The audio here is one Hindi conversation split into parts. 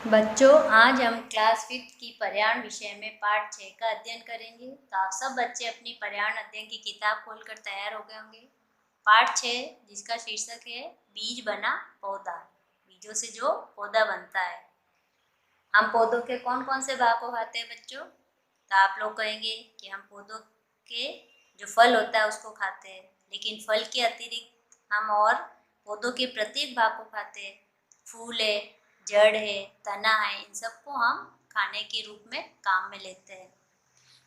बच्चों, आज हम क्लास 5 की पर्यावरण विषय में पाठ 6 का अध्ययन करेंगे। तो आप सब बच्चे अपनी पर्यावरण अध्ययन की किताब खोलकर तैयार हो गए होंगे। पाठ 6 जिसका शीर्षक है बीज बना पौधा। बीजों से जो पौधा बनता है। हम पौधों के कौन कौन से भाग को खाते हैं बच्चों? तो आप लोग कहेंगे कि हम पौधों के जो फल होता है उसको खाते हैं, लेकिन फल के अतिरिक्त हम और पौधों के प्रत्येक भाग को खाते हैं। फूल है, जड़ है, तना है, इन सबको हम खाने के रूप में काम में लेते हैं।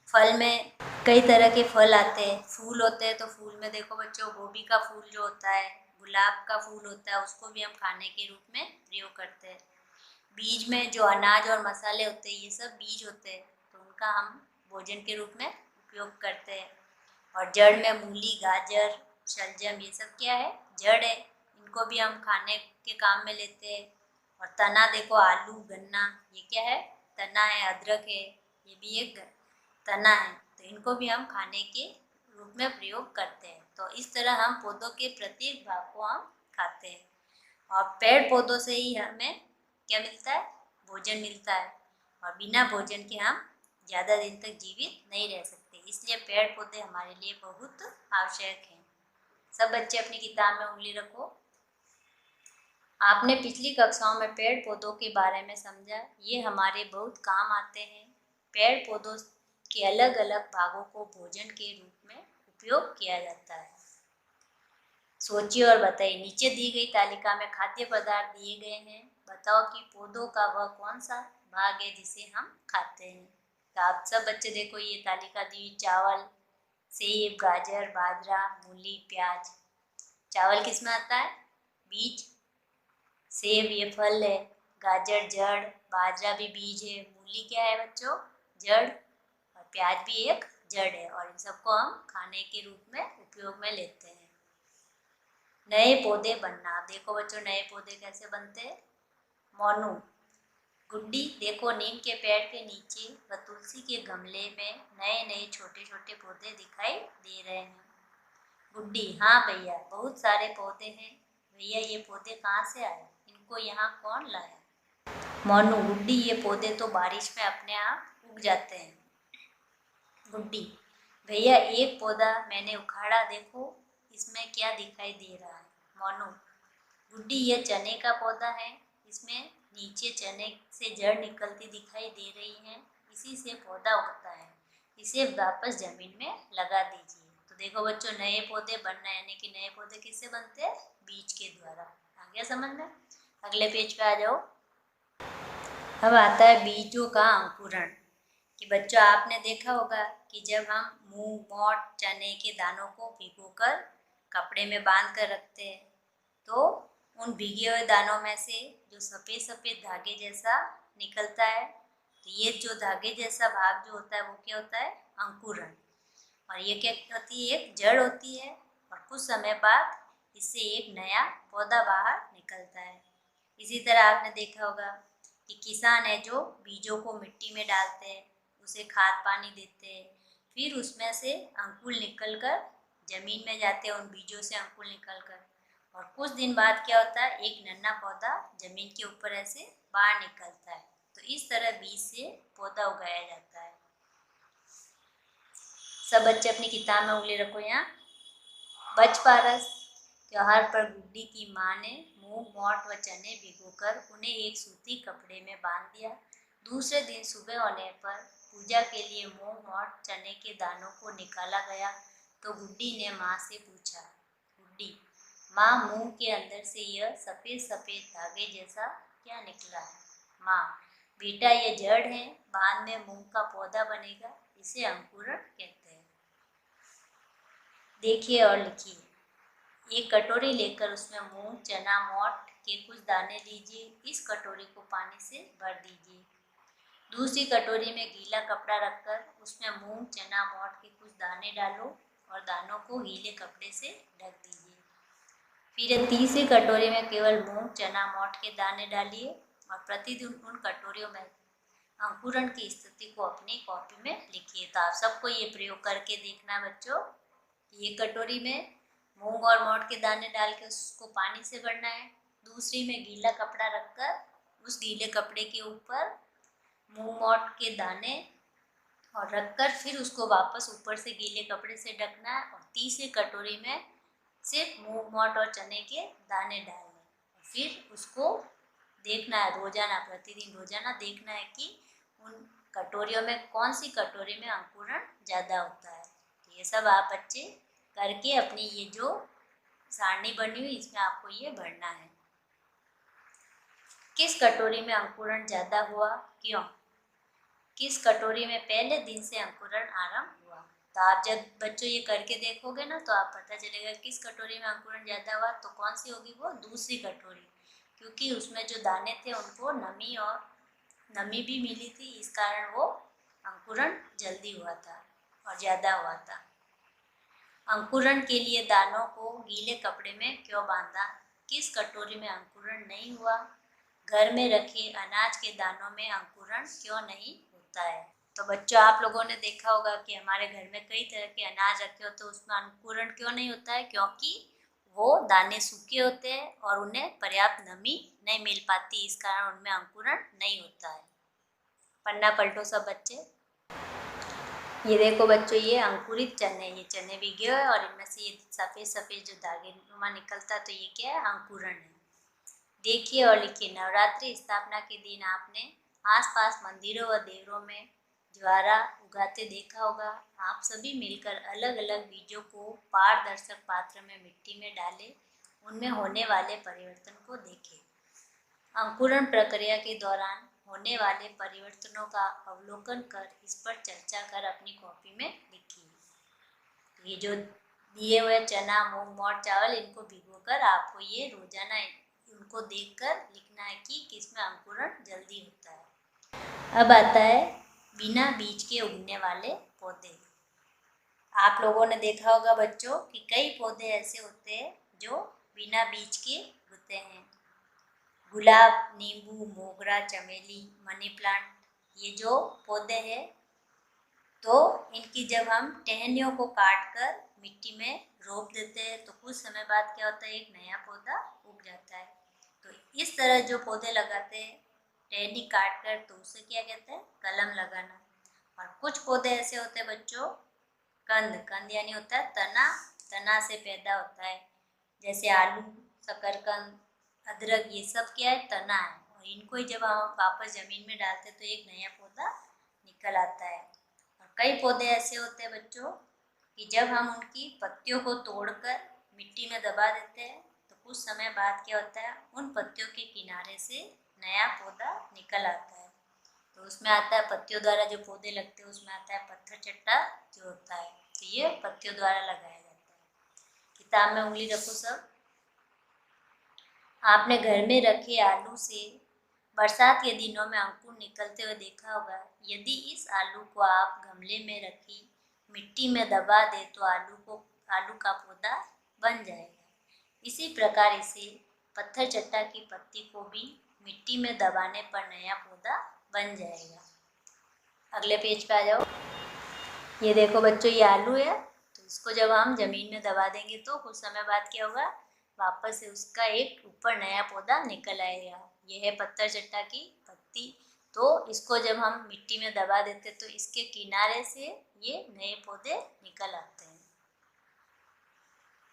फल में कई तरह के फल आते हैं, फूल होते हैं। तो फूल में देखो बच्चों, गोभी का फूल जो होता है, गुलाब का फूल होता है, उसको भी हम खाने के रूप में प्रयोग करते हैं। बीज में जो अनाज और मसाले होते हैं, ये सब बीज होते हैं, तो उनका हम भोजन के रूप में उपयोग करते हैं। और जड़ में मूली, गाजर, शलजम, ये सब क्या है? जड़ है। इनको भी हम खाने के काम में लेते हैं। और तना देखो, आलू, गन्ना, ये क्या है? तना है। अदरक है, ये भी एक तना है। तो इनको भी हम खाने के रूप में प्रयोग करते हैं। तो इस तरह हम पौधों के प्रत्येक भाग को हम खाते हैं। और पेड़ पौधों से ही हमें क्या मिलता है? भोजन मिलता है। और बिना भोजन के हम ज़्यादा दिन तक जीवित नहीं रह सकते, इसलिए पेड़ पौधे हमारे लिए बहुत आवश्यक हैं। सब बच्चे अपनी किताब में उंगली रखो। आपने पिछली कक्षाओं में पेड़ पौधों के बारे में समझा, ये हमारे बहुत काम आते हैं। पेड़ पौधों के अलग अलग भागों को भोजन के रूप में उपयोग किया जाता है। सोचिए और बताइए, नीचे दी गई तालिका में खाद्य पदार्थ दिए गए हैं। बताओ कि पौधों का वह कौन सा भाग है जिसे हम खाते हैं। तो आप सब बच्चे देखो, ये तालिका दी, चावल, सेब, गाजर, बाजरा, मूली, प्याज। चावल किस में आता है? बीज। सेब ये फल है, गाजर जड़, बाजरा भी बीज है, मूली क्या है बच्चों? जड़। और प्याज भी एक जड़ है। और इन सबको हम खाने के रूप में उपयोग में लेते हैं। नए पौधे बनना। देखो बच्चों, नए पौधे कैसे बनते हैं? मोनू। गुड्डी देखो, नीम के पेड़ के नीचे व तुलसी के गमले में नए नए छोटे छोटे पौधे दिखाई दे रहे हैं। गुड्डी, हाँ भैया, बहुत सारे पौधे हैं। भैया, ये पौधे कहाँ से आए? इनको यहाँ कौन लाया? मोनू, गुड्डी, ये पौधे तो बारिश में अपने आप उग जाते हैं। गुड्डी, भैया, एक पौधा मैंने उखाड़ा, देखो इसमें क्या दिखाई दे रहा है? मोनू, गुड्डी, ये चने का पौधा है। इसमें नीचे चने से जड़ निकलती दिखाई दे रही है, इसी से पौधा उगता है। इसे वापस जमीन में लगा दीजिए। तो देखो बच्चों, नए पौधे बनना यानी कि नए पौधे किससे बनते हैं? बीज के द्वारा। आ गया समझ में? अगले पेज पे आ जाओ। अब आता है बीजों का अंकुरण। कि बच्चों, आपने देखा होगा कि जब हम मूंग, मोठ, चने के दानों को भिगोकर कपड़े में बांध कर रखते हैं, तो उन भीगे हुए दानों में से जो सफ़ेद सफ़ेद धागे जैसा निकलता है, तो ये जो धागे जैसा भाग जो होता है वो क्या होता है? अंकुरण। और ये क्या होती है? एक जड़ होती है। और कुछ समय बाद इससे एक नया पौधा बाहर निकलता है। इसी तरह आपने देखा होगा कि किसान है जो बीजों को मिट्टी में डालते हैं, उसे खाद पानी देते हैं, फिर उसमें से अंकुर निकलकर जमीन में जाते हैं, उन बीजों से अंकुर निकलकर। और कुछ दिन बाद क्या होता है? एक नन्हा पौधा जमीन के ऊपर ऐसे बाहर निकलता है। तो इस तरह बीज से पौधा उगाया जाता है। सब बच्चे अपनी किताब में उंगली रखो। यहाँ बचपारस त्योहार पर गुड्डी की माँ ने मूंग, मोठ व चने भिगोकर उन्हें एक सूती कपड़े में बांध दिया। दूसरे दिन सुबह होने पर पूजा के लिए मूंग, मोठ, चने के दानों को निकाला गया तो गुड्डी ने माँ से पूछा, गुड्डी, माँ, मूंग के अंदर से यह सफ़ेद सफ़ेद धागे जैसा क्या निकला है? माँ, बेटा, ये जड़ है, बाद में मूंग का पौधा बनेगा, इसे अंकुरण कहते हैं। देखिए और लिखिए। एक कटोरी लेकर उसमें मूंग, चना, मोठ के कुछ दाने लीजिए। इस कटोरी को पानी से भर दीजिए। दूसरी कटोरी में गीला कपड़ा रखकर उसमें मूंग, चना, मोठ के कुछ दाने डालो और दानों को गीले कपड़े से ढक दीजिए। फिर तीसरी कटोरी में केवल मूंग, चना, मोठ के दाने डालिए और प्रतिदिन उन कटोरियों में अंकुरण की स्थिति को अपनी कॉपी में लिखिए। तो आप सबको ये प्रयोग करके देखना बच्चों। एक कटोरी में मूंग और मोठ के दाने डाल के उसको पानी से भरना है। दूसरी में गीला कपड़ा रखकर उस गीले कपड़े के ऊपर मूंग मोट के दाने और रखकर फिर उसको वापस ऊपर से गीले कपड़े से ढकना है और तीसरी कटोरी में सिर्फ मूंग मोट और चने के दाने डालने हैं। फिर उसको देखना है रोजाना, प्रतिदिन रोजाना देखना है कि उन कटोरियों में कौन सी कटोरी में अंकुरण ज़्यादा होता है। तो ये सब आप बच्चे करके अपनी ये जो सारणी बनी हुई इसमें आपको ये भरना है। किस कटोरी में अंकुरण ज़्यादा हुआ, क्यों? किस कटोरी में पहले दिन से अंकुरण आरंभ हुआ। तो आप जब बच्चों ये करके देखोगे ना तो आप पता चलेगा किस कटोरी में अंकुरण ज़्यादा हुआ, तो कौन सी होगी वो दूसरी कटोरी, क्योंकि उसमें जो दाने थे उनको नमी भी मिली थी, इस कारण वो अंकुरण जल्दी हुआ था और ज़्यादा हुआ था। अंकुरण के लिए दानों को गीले कपड़े में क्यों बांधा? किस कटोरी में अंकुरण नहीं हुआ? घर में रखे अनाज के दानों में अंकुरण क्यों नहीं होता है? तो बच्चों आप लोगों ने देखा होगा कि हमारे घर में कई तरह के अनाज रखे होते हैं, उसमें अंकुरण क्यों नहीं होता है? क्योंकि वो दाने सूखे होते हैं और उन्हें पर्याप्त नमी नहीं मिल पाती, इस कारण उनमें अंकुरण नहीं होता है। पन्ना पलटो सब बच्चे। ये देखो बच्चों, ये अंकुरित चने, ये चने भीगे हुए और इनमें से ये सफ़ेद सफ़ेद जो धागे नुमा निकलता, तो ये क्या है? अंकुरण है। देखिए और लिखिए, नवरात्रि स्थापना के दिन आपने आसपास मंदिरों व देवरों में ज्वारा उगाते देखा होगा। आप सभी मिलकर अलग अलग बीजों को पारदर्शक पात्र में मिट्टी में डालें, उनमें होने वाले परिवर्तन को देखें। अंकुरण प्रक्रिया के दौरान होने वाले परिवर्तनों का अवलोकन कर इस पर चर्चा कर अपनी कॉपी में लिखिए। ये जो दिए हुए चना, मूंग, मोट, चावल, इनको भिगोकर आपको ये रोजाना उनको देखकर लिखना है कि किसमें अंकुरण जल्दी होता है। अब आता है बिना बीज के उगने वाले पौधे। आप लोगों ने देखा होगा बच्चों कि कई पौधे ऐसे होते हैं जो बिना बीज के होते हैं। गुलाब, नींबू, मोगरा, चमेली, मनी प्लांट, ये जो पौधे हैं तो इनकी जब हम टहनियों को काट कर मिट्टी में रोप देते हैं तो कुछ समय बाद क्या होता है, एक नया पौधा उग जाता है। तो इस तरह जो पौधे लगाते हैं टहनी काट कर, तो उसे क्या कहते हैं? कलम लगाना। और कुछ पौधे ऐसे होते हैं बच्चों, कंद यानी होता है तना से पैदा होता है, जैसे आलू, शकरकंद, अदरक, ये सब क्या है? तना है। और इनको ही जब हम वापस जमीन में डालते हैं तो एक नया पौधा निकल आता है। और कई पौधे ऐसे होते हैं बच्चों कि जब हम उनकी पत्तियों को तोड़कर मिट्टी में दबा देते हैं तो कुछ समय बाद क्या होता है, उन पत्तियों के किनारे से नया पौधा निकल आता है। तो उसमें आता है पत्तियों द्वारा जो पौधे लगते हैं, उसमें आता है पत्थर चट्टा जो होता है, तो ये पत्तियों द्वारा लगाया जाता है। किताब में उंगली रखो सब। आपने घर में रखे आलू से बरसात के दिनों में अंकुर निकलते हुए देखा होगा। यदि इस आलू को आप गमले में रखी मिट्टी में दबा दे तो आलू का पौधा बन जाएगा। इसी प्रकार इसे पत्थर चट्टा की पत्ती को भी मिट्टी में दबाने पर नया पौधा बन जाएगा। अगले पेज पे आ जाओ। ये देखो बच्चों, ये आलू है, तो इसको जब हम जमीन में दबा देंगे तो कुछ समय बाद क्या होगा, वापस से उसका एक ऊपर नया पौधा निकल आएगा। ये है पत्थर चट्टा की पत्ती। तो इसको जब हम मिट्टी में दबा देते तो इसके किनारे से ये नए पौधे निकल आते हैं।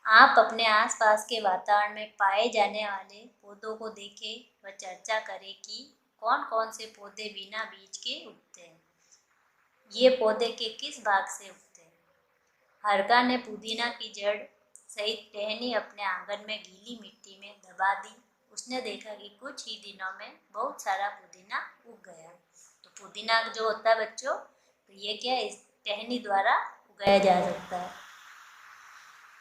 आप अपने आसपास के वातावरण में पाए जाने वाले पौधों को देखें व चर्चा करें कि कौन कौन से पौधे बिना बीज के उगते हैं। ये पौधे के किस भाग से उगते हैं? हरका ने पुदीना की जड़ सहित टहनी अपने आंगन में गीली मिट्टी में दबा दी। उसने देखा कि कुछ ही दिनों में बहुत सारा पुदीना उग गया। तो पुदीना जो होता है बच्चों, तो ये क्या है, इस टहनी द्वारा उगाया जा सकता है।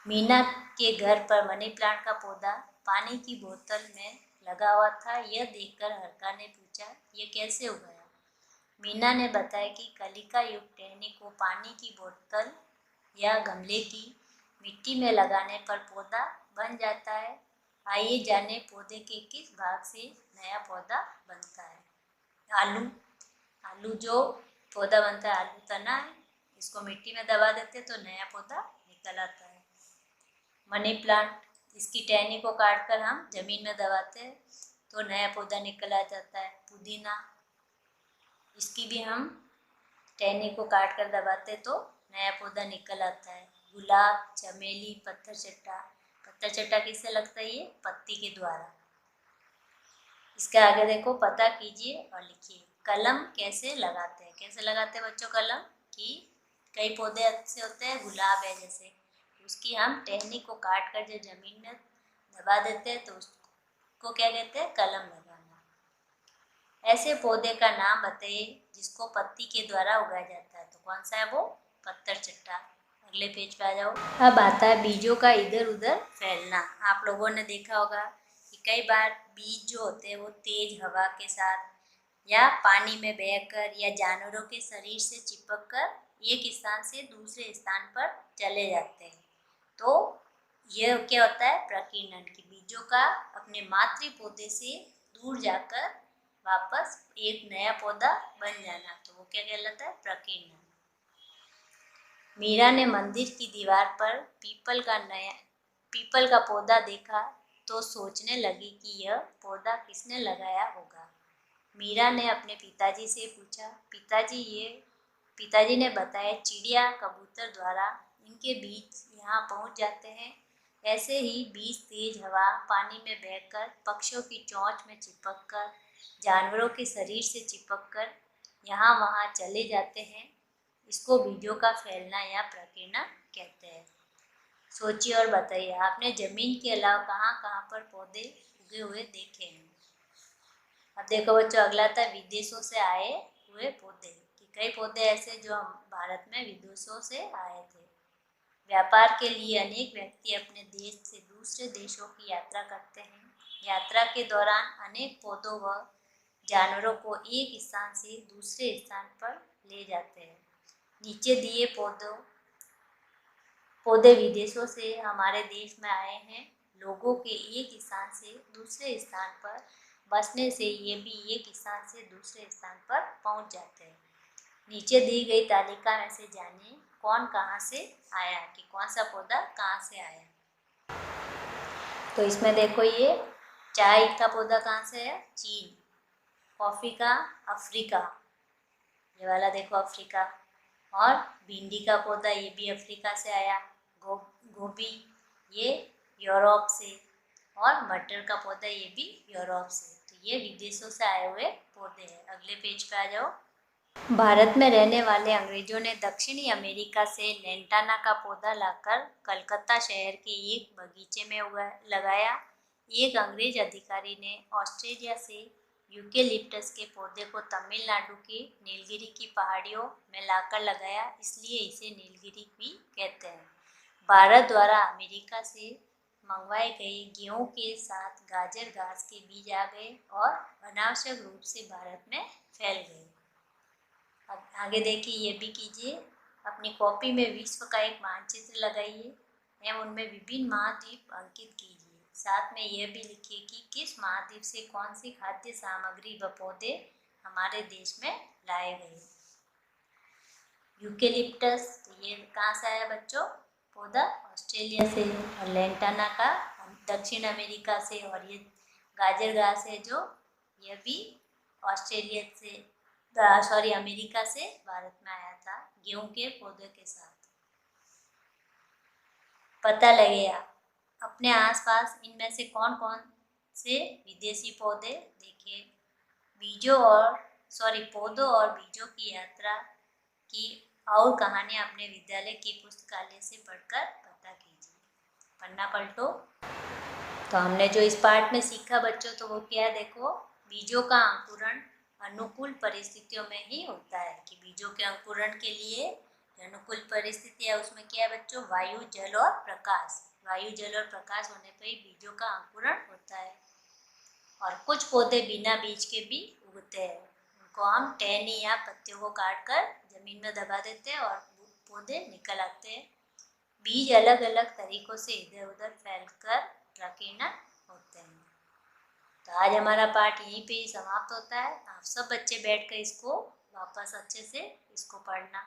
मीना के घर पर मनी प्लांट का पौधा पानी की बोतल में लगा हुआ था। यह देखकर हरका ने पूछा, ये कैसे उगाया? मीना ने बताया कि कलिका युक्त टहनी को पानी की बोतल या गमले की मिट्टी में लगाने पर पौधा बन जाता है। आइए जाने पौधे के किस भाग से नया पौधा बनता है। आलू जो पौधा बनता है, आलू तना है, इसको मिट्टी में दबा देते तो नया पौधा निकल आता है। मनी प्लांट, इसकी टहनी को काटकर हम जमीन में दबाते हैं तो नया पौधा निकल आ जाता है। पुदीना, इसकी भी हम टहनी को काट कर दबाते तो नया पौधा निकल आता है। गुलाब, चमेली, पत्थर चट्टा। पत्थर चट्टा किससे लगता है? ये पत्ती के द्वारा। इसके आगे देखो, पता कीजिए और लिखिए। कलम कैसे लगाते हैं? कैसे लगाते हैं बच्चों कलम? कि कई पौधे अच्छे होते हैं, गुलाब है जैसे, उसकी हम टहनी को काट कर जब जमीन में दबा देते हैं तो उसको क्या कहते हैं? कलम लगाना। ऐसे पौधे का नाम बताइए जिसको पत्ती के द्वारा उगाया जाता है, तो कौन सा है वो? पत्थर चट्टा। अगले पेज पे आ जाओ। अब आता है बीजों का इधर उधर फैलना। आप लोगों ने देखा होगा कि कई बार बीज जो होते हैं वो तेज हवा के साथ या पानी में बहकर या जानवरों के शरीर से चिपक कर एक स्थान से दूसरे स्थान पर चले जाते हैं। तो यह क्या होता है? प्रकीर्णन। की बीजों का अपने मातृ पौधे से दूर जाकर वापस एक नया पौधा बन जाना, तो वो क्या कहलाता है? प्रकीर्णन। मीरा ने मंदिर की दीवार पर पीपल का पौधा देखा तो सोचने लगी कि यह पौधा किसने लगाया होगा। मीरा ने अपने पिताजी से पूछा। पिताजी ने बताया, चिड़िया कबूतर द्वारा इनके बीज यहाँ पहुँच जाते हैं। ऐसे ही बीज तेज हवा, पानी में बहकर, पक्षियों की चोंच में चिपककर, जानवरों के शरीर से चिपककर यहाँ वहाँ चले जाते हैं। इसको बीजों का फैलना या प्रकीर्णन कहते हैं। सोचिए और बताइए, आपने जमीन के अलावा कहाँ कहाँ पर पौधे उगे हुए देखे हैं? अब देखो बच्चों, अगला था विदेशों से आए हुए पौधे। कि कई पौधे ऐसे जो हम भारत में विदेशों से आए थे। व्यापार के लिए अनेक व्यक्ति अपने देश से दूसरे देशों की यात्रा करते हैं। यात्रा के दौरान अनेक पौधों व जानवरों को एक स्थान से दूसरे स्थान पर ले जाते हैं। नीचे दिए पौधे विदेशों से हमारे देश में आए हैं। लोगों के एक स्थान से दूसरे स्थान पर बसने से ये भी एक स्थान से दूसरे स्थान पर पहुंच जाते हैं। नीचे दी गई तालिका में से जानिए कौन कहाँ से आया, कि कौन सा पौधा कहाँ से आया। तो इसमें देखो, ये चाय का पौधा कहाँ से है? चीन। कॉफ़ी का अफ्रीका, ये वाला देखो अफ्रीका। और भिंडी का पौधा, ये भी अफ्रीका से आया। गोभी, ये यूरोप से। और मटर का पौधा, ये भी यूरोप से। तो ये विदेशों से आए हुए पौधे हैं। अगले पेज पे आ जाओ। भारत में रहने वाले अंग्रेजों ने दक्षिणी अमेरिका से लेंटाना का पौधा लाकर कलकत्ता शहर के एक बगीचे में लगाया। एक अंग्रेज अधिकारी ने ऑस्ट्रेलिया से यूकेलिप्टस के पौधे को तमिलनाडु के नीलगिरी की पहाड़ियों में लाकर लगाया, इसलिए इसे नीलगिरी भी कहते हैं। भारत द्वारा अमेरिका से मंगवाए गए गेहूं के साथ गाजर घास के बीज आ गए और अनावश्यक रूप से भारत में फैल गए। अब आगे देखिए, ये भी कीजिए। अपनी कॉपी में विश्व का एक मानचित्र लगाइए एवं उनमें विभिन्न महाद्वीप अंकित कीजिए। साथ में यह भी लिखिए कि किस महाद्वीप से कौन सी खाद्य सामग्री व पौधे हमारे देश में लाए गए। यूकेलिप्टस, तो ये कहाँ से आया बच्चों? पौधा ऑस्ट्रेलिया से। और लेंटाना का दक्षिण अमेरिका से। और ये गाजर घास है जो, यह भी ऑस्ट्रेलिया से, अमेरिका से भारत में आया था गेहूं के पौधे के साथ। पता लगेगा अपने आसपास इनमें से कौन कौन से विदेशी पौधे देखे। पौधों और बीजों की यात्रा की और कहानियाँ अपने विद्यालय की पुस्तकालय से पढ़कर पता कीजिए। पन्ना पलटो। तो हमने जो इस पाठ में सीखा बच्चों, तो वो क्या है? देखो, बीजों का अंकुरण अनुकूल परिस्थितियों में ही होता है। कि बीजों के अंकुरण के लिए अनुकूल परिस्थितियाँ, उसमें क्या है बच्चों? वायु, जल और प्रकाश। वायु, जल और प्रकाश होने पर ही बीजों का अंकुरण होता है। और कुछ पौधे बिना बीज के भी उगते हैं। उनको हम टहनी या पत्तियों को काट कर जमीन में दबा देते हैं और पौधे निकल आते हैं। बीज अलग अलग तरीकों से इधर उधर फैलकर प्रकीर्णन होते हैं। तो आज हमारा पाठ यहीं पे ही समाप्त होता है। आप सब बच्चे बैठकर इसको वापस अच्छे से इसको पढ़ना।